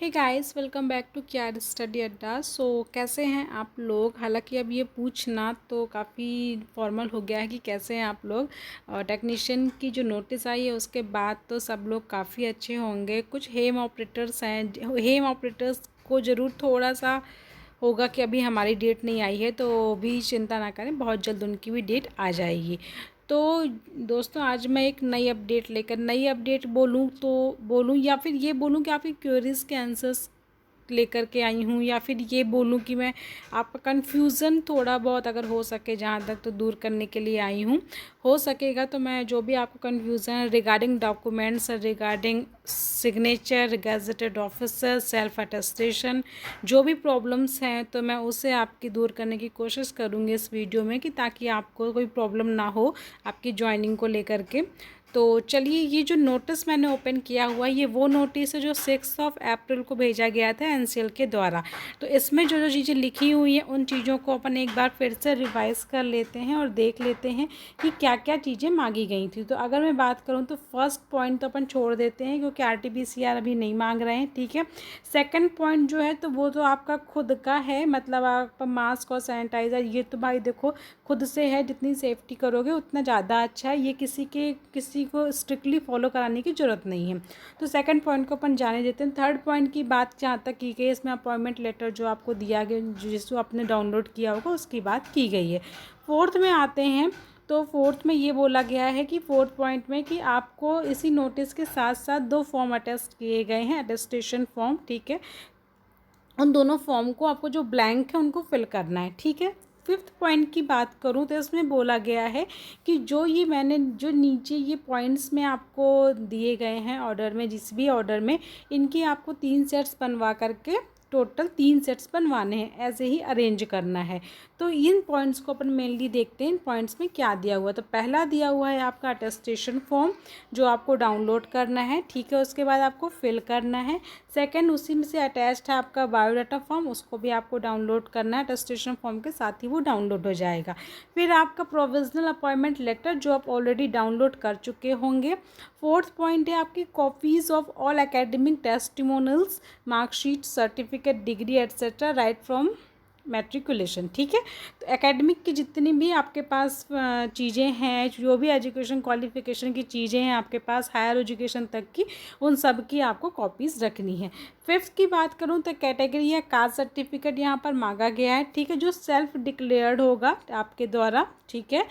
Hey guys, welcome back to क्यार study अड्डा। कैसे हैं आप लोग। हालांकि अब ये पूछना तो काफ़ी फॉर्मल हो गया है कि कैसे हैं आप लोग। टेक्नीशियन की जो नोटिस आई है उसके बाद तो सब लोग काफ़ी अच्छे होंगे। कुछ हेम ऑपरेटर्स हैं, हेम ऑपरेटर्स को ज़रूर थोड़ा सा होगा कि अभी हमारी डेट नहीं आई है, तो भी चिंता ना करें, बहुत जल्द उनकी भी डेट आ जाएगी। तो दोस्तों, आज मैं एक नई अपडेट लेकर, नई अपडेट बोलूँ तो बोलूँ या फिर ये बोलूँ कि आपकी क्वेरीज़ के आंसर्स लेकर के आई हूँ, या फिर ये बोलूँ कि मैं आपका कन्फ्यूज़न थोड़ा बहुत अगर हो सके जहाँ तक तो दूर करने के लिए आई हूँ। हो सकेगा तो मैं जो भी आपको confusion regarding documents, regarding signature, gazetted officer, self attestation, जो भी प्रॉब्लम्स हैं तो मैं उसे आपकी दूर करने की कोशिश करूँगी इस वीडियो में, कि ताकि आपको कोई प्रॉब्लम ना हो आपकी ज्वाइनिंग को लेकर के। तो चलिए, ये जो नोटिस मैंने ओपन किया हुआ है ये वो नोटिस है जो 6 अप्रैल को भेजा गया था एनसीएल के द्वारा। तो इसमें जो जो चीज़ें लिखी हुई हैं उन चीज़ों को अपन एक बार फिर से रिवाइज़ कर लेते हैं और देख लेते हैं कि क्या क्या चीज़ें मांगी गई थी। तो अगर मैं बात करूँ तो फर्स्ट पॉइंट तो अपन छोड़ देते हैं, क्योंकि आरटीपीसीआर अभी नहीं मांग रहे हैं, ठीक है। सेकेंड पॉइंट जो है तो वो तो आपका खुद का है, मतलब आप मास्क और सैनिटाइज़र, ये तो भाई देखो खुद से है, जितनी सेफ्टी करोगे उतना ज़्यादा अच्छा है, ये किसी को स्ट्रिक्टली फॉलो कराने की ज़रूरत नहीं है। तो सेकंड पॉइंट को अपन जाने देते हैं। थर्ड पॉइंट की बात जहाँ तक की गई, इसमें अपॉइंटमेंट लेटर जो आपको दिया गया, जिसको आपने डाउनलोड किया होगा, उसकी बात की गई है। फोर्थ में आते हैं तो फोर्थ में ये बोला गया है कि फोर्थ पॉइंट में कि आपको इसी नोटिस के साथ साथ 2 फॉर्म अटेस्ट किए गए हैं, अटेस्टेशन फॉर्म, ठीक है। उन दोनों फॉर्म को आपको जो ब्लैंक है उनको फिल करना है, ठीक है। फिफ्थ पॉइंट की बात करूँ तो इसमें बोला गया है कि जो ये मैंने जो नीचे ये पॉइंट्स में आपको दिए गए हैं ऑर्डर में, जिस भी ऑर्डर में, इनकी आपको 3 सेट्स बनवा करके टोटल 3 सेट्स बनवाने हैं, ऐसे ही अरेंज करना है। तो इन पॉइंट्स को अपन मेनली देखते हैं, इन पॉइंट्स में क्या दिया हुआ है। तो पहला दिया हुआ है आपका अटेस्टेशन फॉर्म, जो आपको डाउनलोड करना है, ठीक है। उसके बाद आपको फिल करना है। सेकंड, उसी में से अटैच्ड है आपका बायोडाटा फॉर्म, उसको भी आपको डाउनलोड करना है, अटेस्टेशन फॉर्म के साथ ही वो डाउनलोड हो जाएगा। फिर आपका प्रोविजनल अपॉइंटमेंट लेटर, जो आप ऑलरेडी डाउनलोड कर चुके होंगे। फोर्थ पॉइंट है आपकी copies of all academic testimonials, marksheet, certificate, degree etcetera right from matriculation, ठीक है। तो एकेडमिक की जितनी भी आपके पास चीज़ें हैं, जो भी एजुकेशन क्वालिफिकेशन की चीज़ें हैं आपके पास हायर एजुकेशन तक की, उन सब की आपको कॉपीज़ रखनी है। फिफ्थ की बात करूँ तो कैटेगरी या कास्ट सर्टिफिकेट यहाँ पर मांगा गया है, ठीक है, जो सेल्फ डिक्लेयर्ड होगा आपके द्वारा, ठीक है।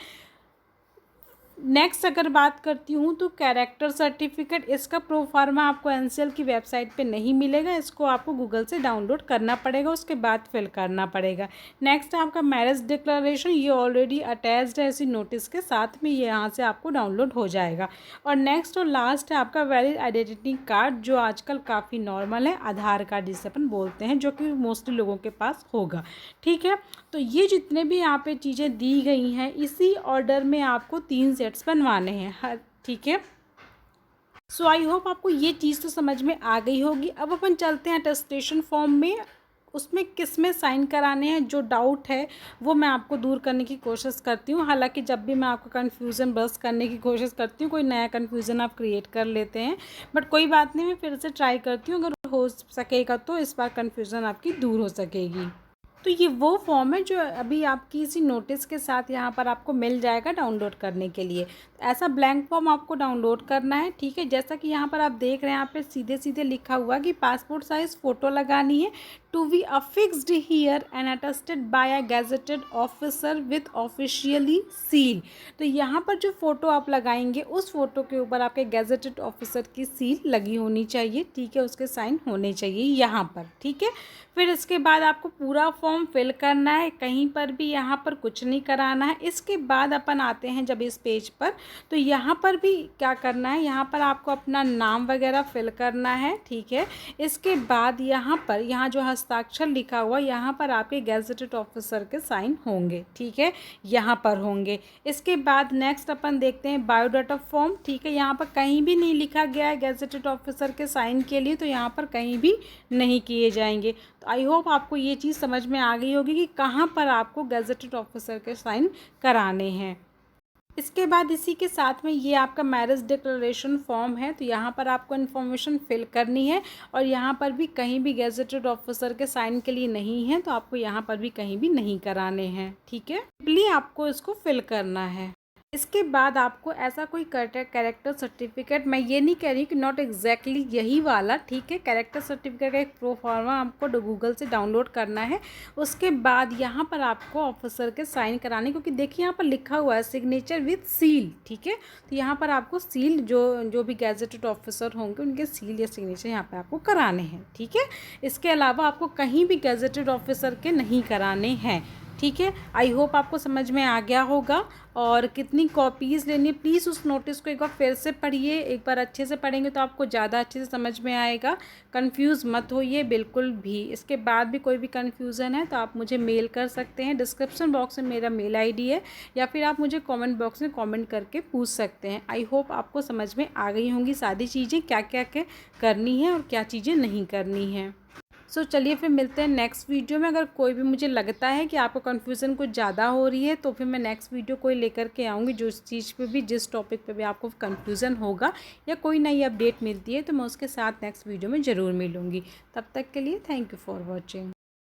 नेक्स्ट अगर बात करती हूँ तो कैरेक्टर सर्टिफिकेट, इसका प्रोफार्मा आपको एनसीएल की वेबसाइट पे नहीं मिलेगा, इसको आपको गूगल से डाउनलोड करना पड़ेगा, उसके बाद फिल करना पड़ेगा। नेक्स्ट आपका मैरिज डिक्लेरेशन, ये ऑलरेडी अटैच्ड है इसी नोटिस के साथ में, ये यहाँ से आपको डाउनलोड हो जाएगा। और नेक्स्ट और लास्ट है आपका वैलिड आइडेंटिटी कार्ड, जो आजकल काफ़ी नॉर्मल है, आधार कार्ड जिसे अपन बोलते हैं, जो कि मोस्टली लोगों के पास होगा, ठीक है। तो ये जितने भी यहाँ पे चीज़ें दी गई हैं, इसी ऑर्डर में आपको 3 सेट्स बनवाने हैं हर, ठीक है। सो आई होप आपको ये चीज़ तो समझ में आ गई होगी। अब अपन चलते हैं अटेस्टेशन फॉर्म में, उसमें किस में साइन कराने हैं, जो डाउट है वो मैं आपको दूर करने की कोशिश करती हूँ। हालांकि जब भी मैं आपको कन्फ्यूज़न बस करने की कोशिश करती हूँ, कोई नया कन्फ्यूज़न आप क्रिएट कर लेते हैं, बट कोई बात नहीं, मैं फिर से ट्राई करती हूँ, अगर हो सकेगा तो इस बार कन्फ्यूज़न आपकी दूर हो सकेगी। तो ये वो फॉर्म है जो अभी आपकी इसी नोटिस के साथ यहाँ पर आपको मिल जाएगा डाउनलोड करने के लिए। तो ऐसा ब्लैंक फॉर्म आपको डाउनलोड करना है, ठीक है। जैसा कि यहाँ पर आप देख रहे हैं, यहाँ पे सीधे सीधे लिखा हुआ कि पासपोर्ट साइज फ़ोटो लगानी है, to be affixed here and attested by a gazetted officer with officially seal. तो यहाँ पर जो फ़ोटो आप लगाएंगे उस फ़ोटो के ऊपर आपके गैजेटेड ऑफिसर की सील लगी होनी चाहिए, ठीक है, उसके साइन होने चाहिए यहाँ पर, ठीक है। फिर इसके बाद आपको पूरा फॉर्म फिल करना है, कहीं पर भी यहाँ पर कुछ नहीं कराना है। इसके बाद अपन आते हैं जब इस पेज पर, तो यहाँ पर भी क्या करना है, यहाँ पर आपको अपना नाम वगैरह फिल करना है, ठीक है। इसके बाद यहाँ पर, यहाँ जो हस्ताक्षर लिखा हुआ, यहाँ पर आपके गैजेटेड ऑफिसर के साइन होंगे, ठीक है, यहाँ पर होंगे। इसके बाद नेक्स्ट अपन देखते हैं बायोडाटा फॉर्म, ठीक है। यहाँ पर कहीं भी नहीं लिखा गया है गैजेटेड ऑफिसर के साइन के लिए, तो यहाँ पर कहीं भी नहीं किए जाएंगे। तो आई होप आपको ये चीज़ समझ में आ गई होगी कि कहाँ पर आपको गैजेटेड ऑफिसर के साइन कराने हैं। इसके बाद इसी के साथ में ये आपका मैरिज डिक्लेरेशन फॉर्म है, तो यहाँ पर आपको इन्फॉर्मेशन फिल करनी है और यहाँ पर भी कहीं भी गेजेटेड ऑफिसर के साइन के लिए नहीं है, तो आपको यहाँ पर भी कहीं भी नहीं कराने हैं। ठीक है, सिंपली आपको इसको फिल करना है। इसके बाद आपको ऐसा कोई कैरेक्टर सर्टिफिकेट, मैं ये नहीं कह रही कि नॉट एग्जैक्टली यही वाला, ठीक है, कैरेक्टर सर्टिफिकेट का एक प्रोफार्मा आपको गूगल से डाउनलोड करना है। उसके बाद यहाँ पर आपको ऑफिसर के साइन कराने, क्योंकि देखिए यहाँ पर लिखा हुआ है सिग्नेचर विथ सील, ठीक है, तो यहाँ पर आपको सील जो भी गैजेटेड ऑफिसर होंगे उनके सील या सिग्नेचर यहाँ पर आपको कराने हैं। ठीक है, इसके अलावा आपको कहीं भी गैजेटेड ऑफिसर के नहीं कराने हैं। ठीक है, आई होप आपको समझ में आ गया होगा। और कितनी कॉपीज़ लेनी है, प्लीज़ उस नोटिस को एक बार फिर से पढ़िए। एक बार अच्छे से पढ़ेंगे तो आपको ज़्यादा अच्छे से समझ में आएगा। कंफ्यूज मत होइए बिल्कुल भी। इसके बाद भी कोई भी कन्फ्यूज़न है तो आप मुझे मेल कर सकते हैं, डिस्क्रिप्शन बॉक्स में मेरा मेल आईडी है, या फिर आप मुझे कमेंट बॉक्स में कमेंट करके पूछ सकते हैं। आई होप आपको समझ में आ गई होंगी सारी चीज़ें, क्या क्या करनी है और क्या चीज़ें नहीं करनी है। सो चलिए फिर मिलते हैं नेक्स्ट वीडियो में। अगर कोई भी मुझे लगता है कि आपको कन्फ्यूज़न कुछ ज़्यादा हो रही है तो फिर मैं नेक्स्ट वीडियो कोई लेकर के आऊँगी, जो इस चीज़ पे भी, जिस टॉपिक पे भी आपको कन्फ्यूज़न होगा या कोई नई अपडेट मिलती है तो मैं उसके साथ नेक्स्ट वीडियो में ज़रूर मिलूँगी। तब तक के लिए थैंक यू फॉर वॉचिंग।